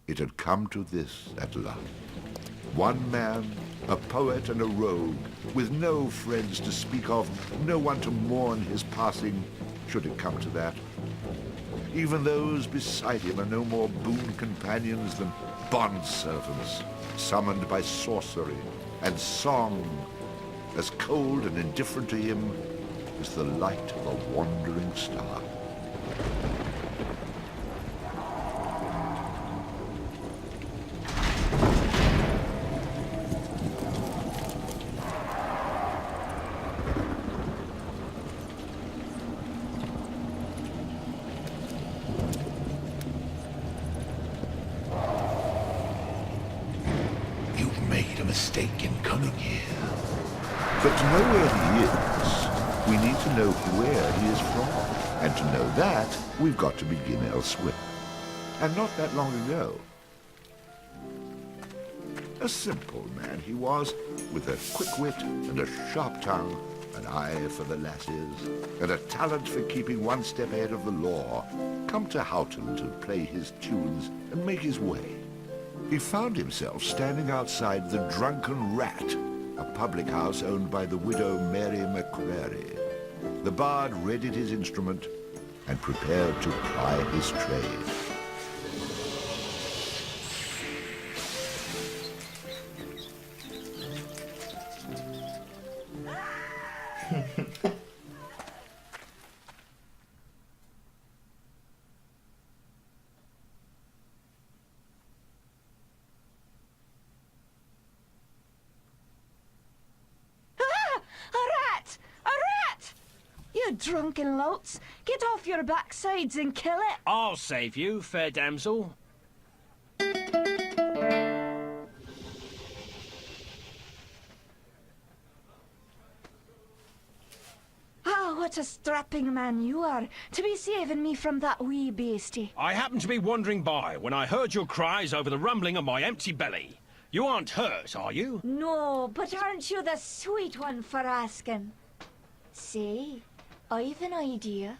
It had come to this at last. One man, a poet and a rogue, with no friends to speak of, no one to mourn his passing, should it come to that. Even those beside him are no more boon companions than bondservants, summoned by sorcery and song, as cold and indifferent to him as the light of a wandering star. Mistake in coming here. But to know where he is, we need to know where he is from. And to know that, we've got to begin elsewhere. And not that long ago. A simple man he was, with a quick wit and a sharp tongue, an eye for the lasses, and a talent for keeping one step ahead of the law, come to Houghton to play his tunes and make his way. He found himself standing outside the Drunken Rat, a public house owned by the widow Mary McCrary. The bard readied his instrument and prepared to ply his trade. Drunken louts, get off your backsides and kill it. I'll save you, fair damsel. Ah, what a strapping man you are, to be saving me from that wee beastie. I happened to be wandering by when I heard your cries over the rumbling of my empty belly. You aren't hurt, are you? No, but aren't you the sweet one for asking? Say, I've an idea.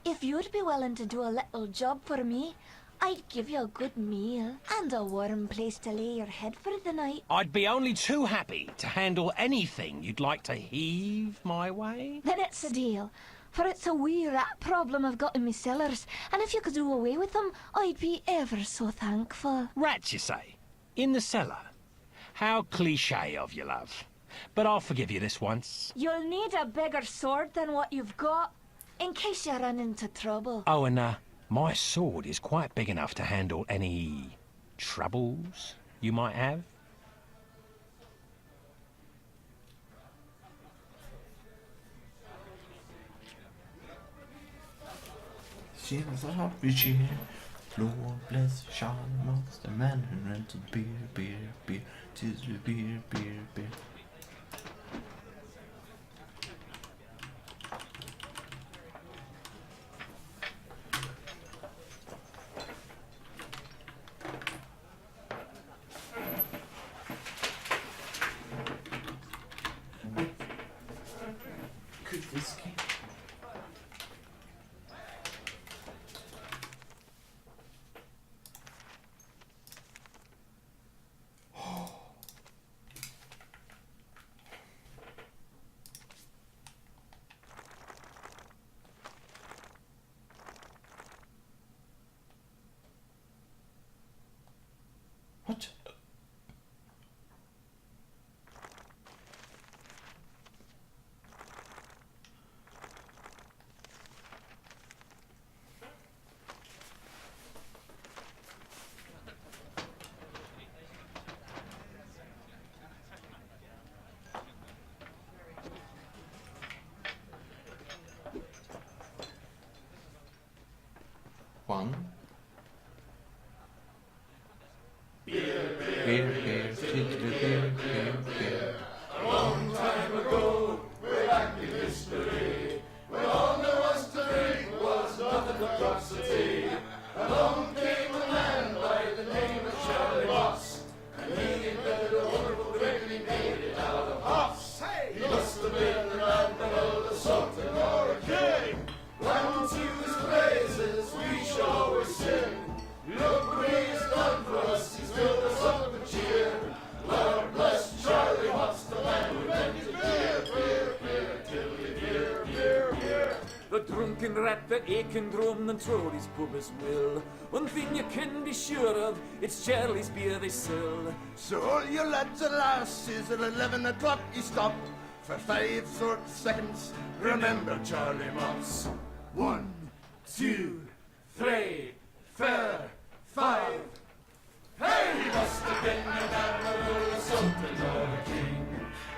If you'd be willing to do a little job for me, I'd give you a good meal and a warm place to lay your head for the night. I'd be only too happy to handle anything you'd like to heave my way. Then it's a deal, for it's a wee rat problem I've got in me cellars, and if you could do away with them, I'd be ever so thankful. Rats, you say? In the cellar? How cliché of you, love. But I'll forgive you this once. You'll need a bigger sword than what you've got, in case you run into trouble. Oh, and my sword is quite big enough to handle any troubles you might have. Lord bless Charles, the man who rented beer, tis beer. Good whiskey. What? One. Beer, beer. A long time ago, way back in history, when all there was to drink was nothing but drops of tea, along came a man by the name of Charlie Boss, and he invented a wonderful drink and he made it out of hops. He must have been the man below the Sultan or a king. When to his praises we shall always sing. Look what he has done for back the aching drum and throw his pubis will. One thing you can be sure of, it's Charlie's beer they sell. So all you lads and lasses at 11 o'clock you stop for 5 short seconds. Remember Charlie Moss. 1, 2, 3, 4, 5. Hey, he must have been an admiral, a sultan or a king.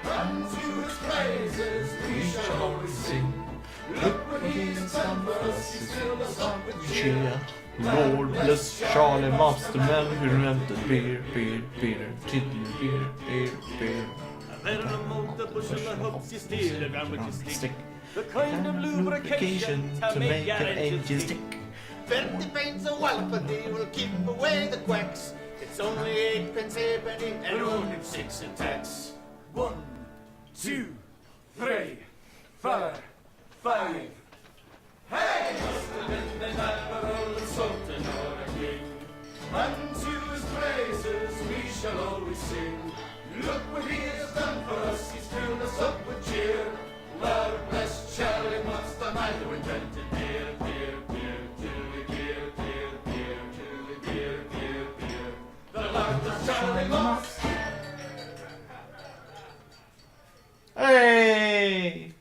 Unto his praises we shall always sing. Look what he's done for us, he's filled us up with cheer. Lord bless Charlie Masterman who invented beer, beer, beer, tiddly beer, beer, beer. Then a multiple helps you steal a gun with your stick. The Kind of lubrication to make an engine stick. 20 pints of Walpany will keep away the quacks. It's only 8 pence halfpenny and only 6 in tax. 1, 2, 3, 4, 5. Hey, must have been an admiral, a sultan or a king. Unto his praises we shall always sing. Look what he has done for us, he's filled us up with cheer. Lord bless Charlie Moss, the man who invented beer, beer, beer, Julie beer, beer, beer, Julie beer, beer, beer. The Lord bless Charlie Moss. Hey!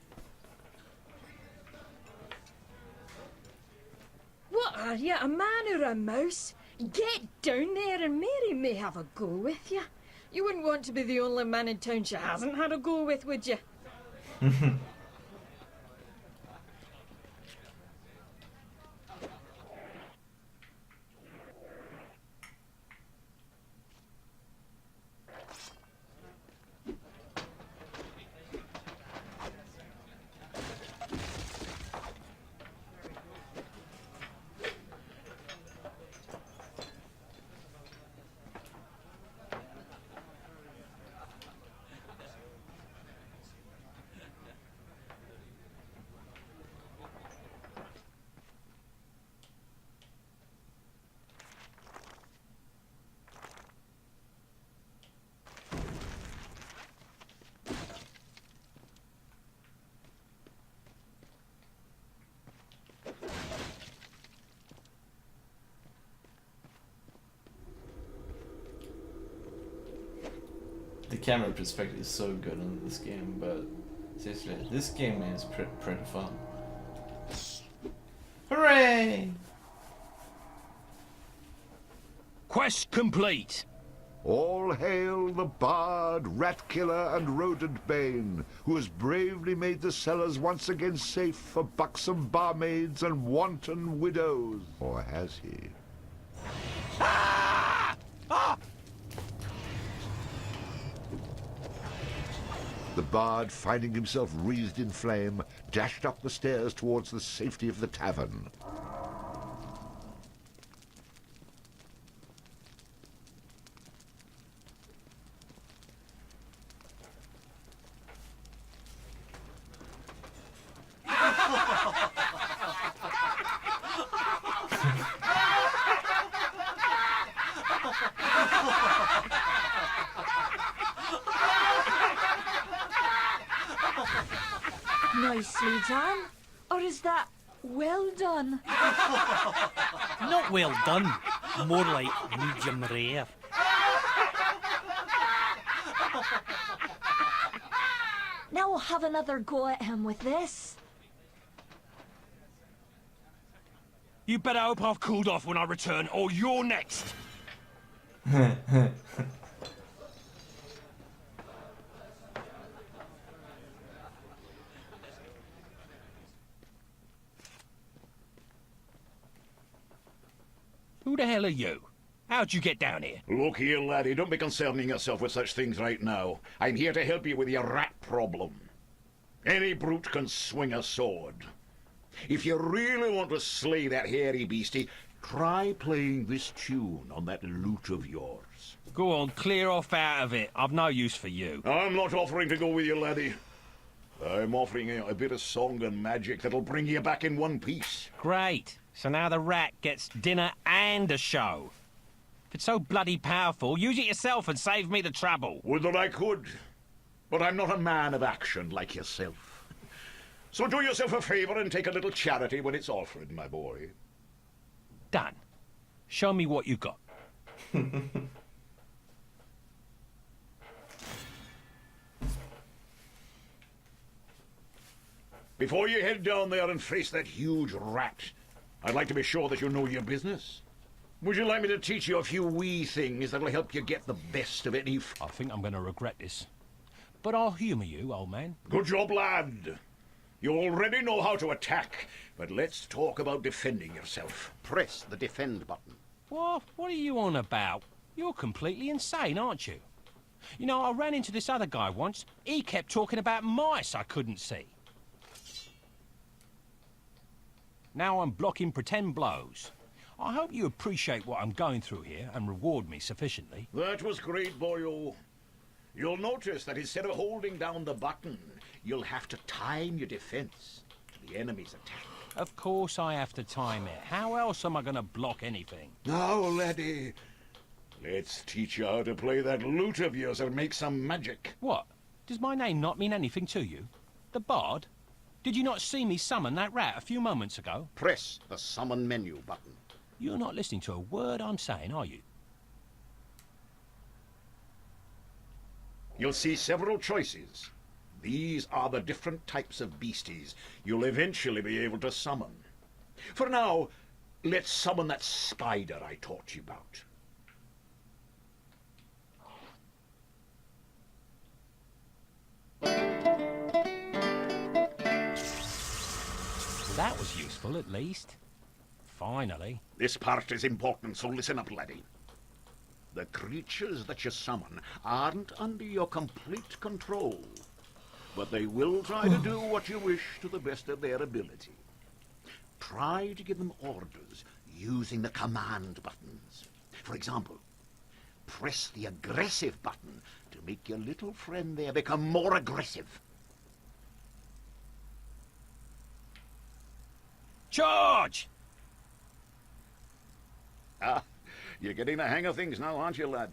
What are you, a man or a mouse? Get down there and Mary may have a go with you. You wouldn't want to be the only man in town she hasn't had a go with, would you? The camera perspective is so good on this game, but seriously, this game is pretty fun. Hooray! Quest complete. All hail the bard, rat killer, and rodent bane, who has bravely made the cellars once again safe for buxom barmaids and wanton widows. Or has he? The bard, finding himself wreathed in flame, dashed up the stairs towards the safety of the tavern. Nicely done. Or is that well done? Not well done, more like medium rare. Now we'll have another go at him with this. You better hope I've cooled off when I return, or you're next. Who the hell are you? How'd you get down here? Look here, laddie, don't be concerning yourself with such things right now. I'm here to help you with your rat problem. Any brute can swing a sword. If you really want to slay that hairy beastie, try playing this tune on that lute of yours. Go on, clear off out of it. I've no use for you. I'm not offering to go with you, laddie. I'm offering you a bit of song and magic that'll bring you back in one piece. Great. So now the rat gets dinner and a show. If it's so bloody powerful, use it yourself and save me the trouble. Would that I could, but I'm not a man of action like yourself. So do yourself a favour and take a little charity when it's offered, my boy. Done. Show me what you got. Before you head down there and face that huge rat, I'd like to be sure that you know your business. Would you like me to teach you a few wee things that'll help you get the best of any I think I'm going to regret this. But I'll humour you, old man. Good job, lad. You already know how to attack, but let's talk about defending yourself. Press the defend button. What are you on about? You're completely insane, aren't you? You know, I ran into this other guy once. He kept talking about mice I couldn't see. Now I'm blocking pretend blows. I hope you appreciate what I'm going through here and reward me sufficiently. That was great, boyo. You'll notice that instead of holding down the button, you'll have to time your defense to the enemy's attack. Of course I have to time it. How else am I going to block anything? Now, laddie, let's teach you how to play that lute of yours and make some magic. What? Does my name not mean anything to you? The Bard? Did you not see me summon that rat a few moments ago? Press the summon menu button. You're not listening to a word I'm saying, are you? You'll see several choices. These are the different types of beasties you'll eventually be able to summon. For now, let's summon that spider I taught you about. That was useful, at least. Finally. This part is important, so listen up, laddie. The creatures that you summon aren't under your complete control, but they will try to do what you wish to the best of their ability. Try to give them orders using the command buttons. For example, press the aggressive button to make your little friend there become more aggressive. Charge! Ah, you're getting the hang of things now, aren't you, lad?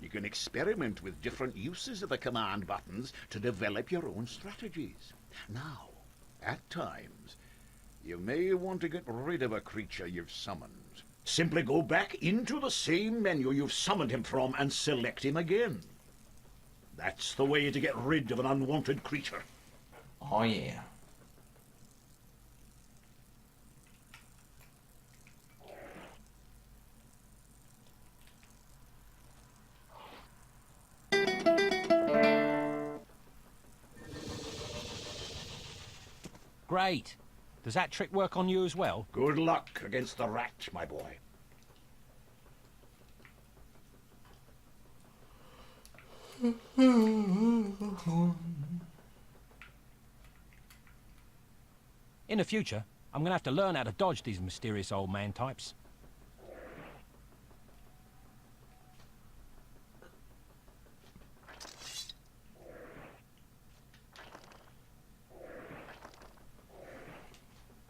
You can experiment with different uses of the command buttons to develop your own strategies. Now, at times, you may want to get rid of a creature you've summoned. Simply go back into the same menu you've summoned him from and select him again. That's the way to get rid of an unwanted creature. Oh yeah. Great. Does that trick work on you as well? Good luck against the rat, my boy. In the future, I'm going to have to learn how to dodge these mysterious old man types.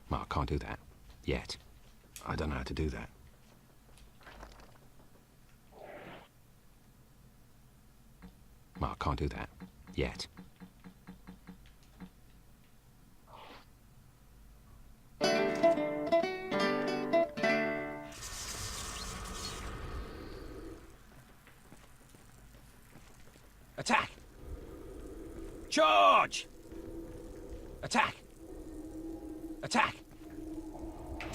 Well, I can't do that. Yet. I don't know how to do that. Well, I can't do that. Yet. Attack! Charge! Attack! Attack!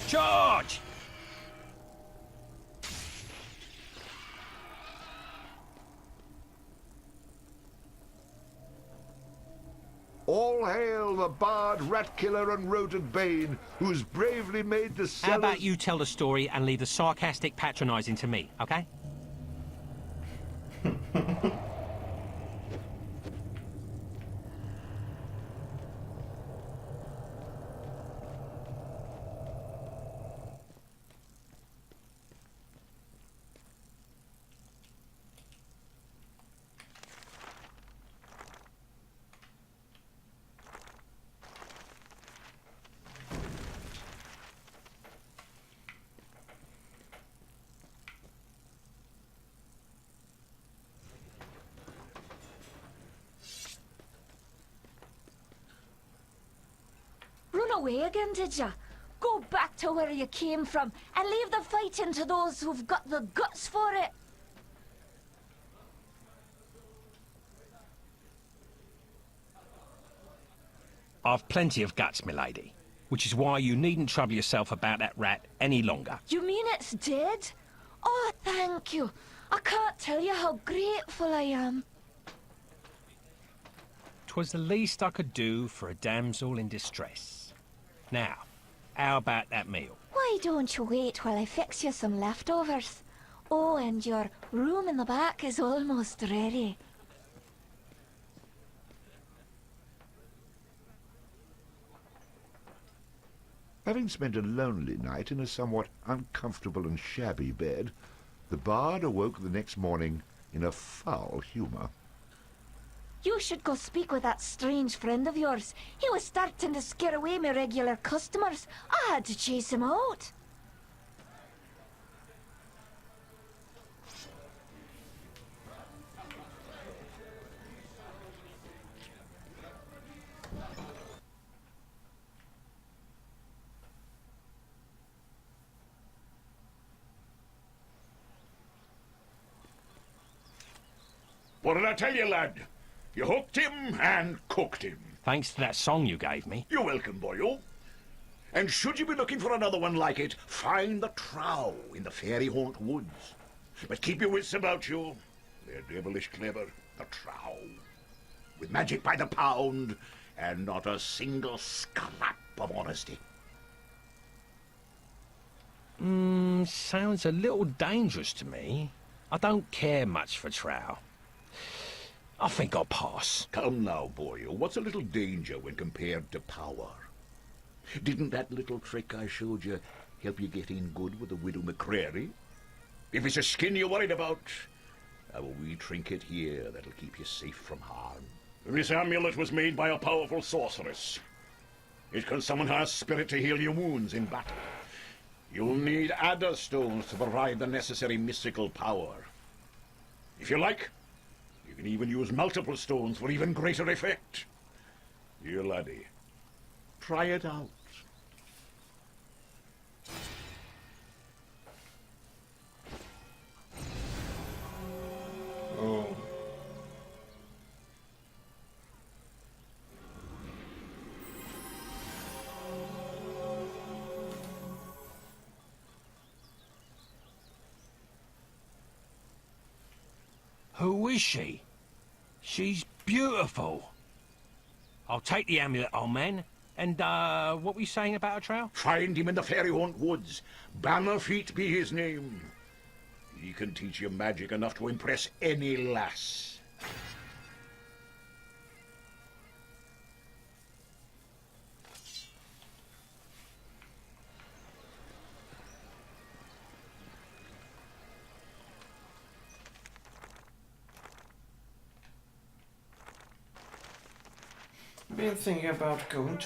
Charge! All hail the bard, rat killer, and rodent bane, who's bravely made the cellars... How about you tell the story and leave the sarcastic patronising to me, okay? away again, did ya? Go back to where you came from and leave the fighting to those who've got the guts for it. I've plenty of guts, milady, which is why you needn't trouble yourself about that rat any longer. You mean it's dead? Oh, thank you. I can't tell you how grateful I am. 'Twas the least I could do for a damsel in distress. Now, how about that meal? Why don't you wait while I fix you some leftovers? Oh, and your room in the back is almost ready. Having spent a lonely night in a somewhat uncomfortable and shabby bed, the bard awoke the next morning in a foul humour. You should go speak with that strange friend of yours. He was starting to scare away my regular customers. I had to chase him out. What did I tell you, lad? You hooked him and cooked him. Thanks to that song you gave me. You're welcome, boyo. And should you be looking for another one like it, find the trow in the fairy haunt woods. But keep your wits about you. They're devilish clever, the trow. With magic by the pound, and not a single scrap of honesty. Sounds a little dangerous to me. I don't care much for trow. I think I'll pass. Come now, boyo. What's a little danger when compared to power? Didn't that little trick I showed you help you get in good with the widow McCreary? If it's a skin you're worried about, I have a wee trinket here that'll keep you safe from harm. This amulet was made by a powerful sorceress. It can summon her spirit to heal your wounds in battle. You'll need adder stones to provide the necessary mystical power. If you like, you can even use multiple stones for even greater effect. Dear laddie, try it out. Oh. Who is she? She's beautiful. I'll take the amulet, old man. And, what were you saying about a trow? Find him in the fairy haunt woods. Bannerfeet be his name. He can teach you magic enough to impress any lass. Been thinking about going to